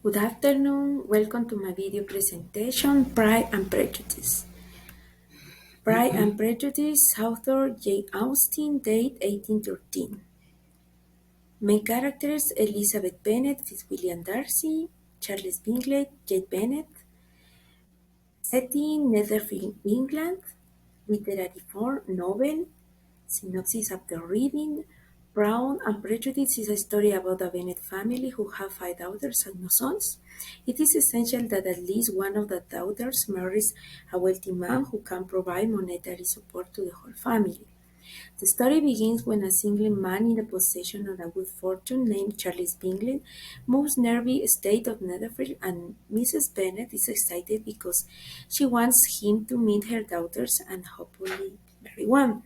Good afternoon. Welcome to my video presentation, Pride and Prejudice. Pride and Prejudice, author Jane Austen, date 1813. Main characters Elizabeth Bennet, Fitzwilliam Darcy, Charles Bingley, Jane Bennet. Setting Netherfield, England. Literary form novel. Synopsis after reading. Brown and Prejudice is a story about a Bennet family who have five daughters and no sons. It is essential that at least one of the daughters marries a wealthy man who can provide monetary support to the whole family. The story begins when a single man in the possession of a good fortune named Charles Bingley moves nearby state of Netherfield, and Mrs. Bennet is excited because she wants him to meet her daughters and hopefully marry one.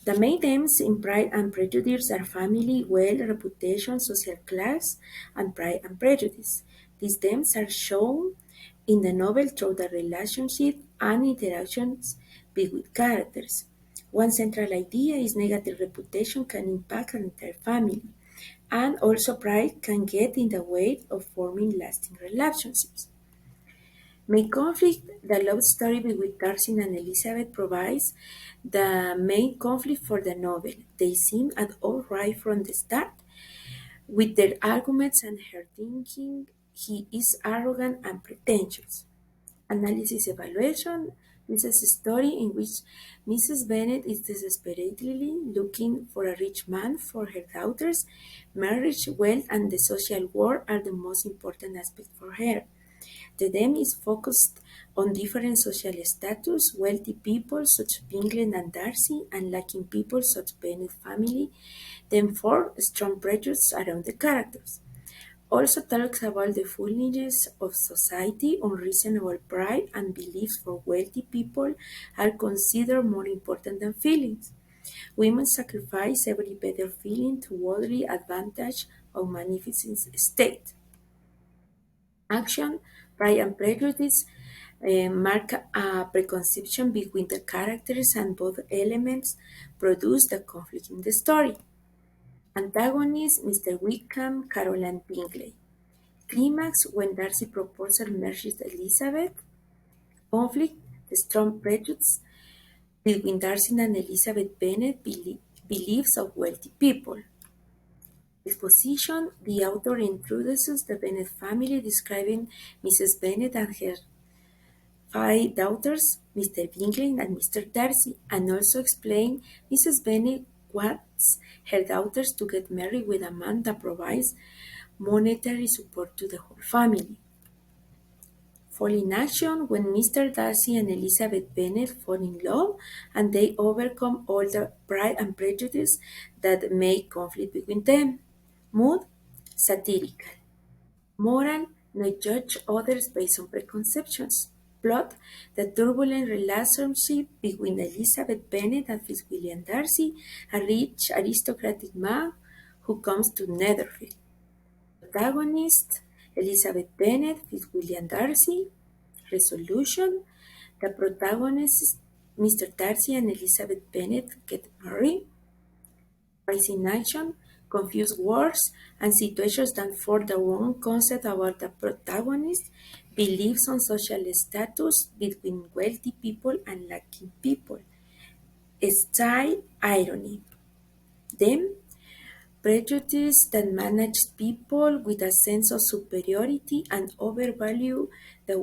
The main themes in Pride and Prejudice are family, wealth, reputation, social class, and Pride and Prejudice. These themes are shown in the novel through the relationship and interactions between characters. One central idea is negative reputation can impact an entire family, and also pride can get in the way of forming lasting relationships. Main conflict, the love story between Darcy and Elizabeth provides the main conflict for the novel. They seem at all right from the start, with their arguments and her thinking he is arrogant and pretentious. Analysis evaluation. This is a story in which Mrs. Bennet is desperately looking for a rich man for her daughters. Marriage, wealth, and the social world are the most important aspects for her. The theme is focused on different social status, wealthy people such as Bingley and Darcy, and lacking people such as Bennet family, then four strong prejudices around the characters. Also talks about the foolishness of society, unreasonable pride and beliefs for wealthy people are considered more important than feelings. Women sacrifice every better feeling to worldly advantage of magnificent state. Action, Pride and Prejudice mark a preconception between the characters, and both elements produce the conflict in the story. Antagonist, Mr. Wickham, Caroline Bingley. Climax, when Darcy proposal marries Elizabeth. Conflict, the strong prejudice between Darcy and Elizabeth Bennet beliefs of wealthy people. Exposition, the author introduces the Bennet family, describing Mrs. Bennet and her five daughters, Mr. Bingley and Mr. Darcy, and also explain Mrs. Bennet wants her daughters to get married with a man that provides monetary support to the whole family. Fall in action, when Mr. Darcy and Elizabeth Bennet fall in love and they overcome all the pride and prejudice that make conflict between them. Mood, satirical. Moral, not judge others based on preconceptions. Plot, the turbulent relationship between Elizabeth Bennet and Fitzwilliam Darcy, a rich aristocratic man who comes to Netherfield. Protagonist, Elizabeth Bennet, Fitzwilliam Darcy. Resolution, the protagonists, Mr. Darcy and Elizabeth Bennet, get married. Rising action, confused words and situations that form the wrong concept about the protagonist, beliefs on social status between wealthy people and lacking people. Style, irony. Then, prejudice that manages people with a sense of superiority and overvalue the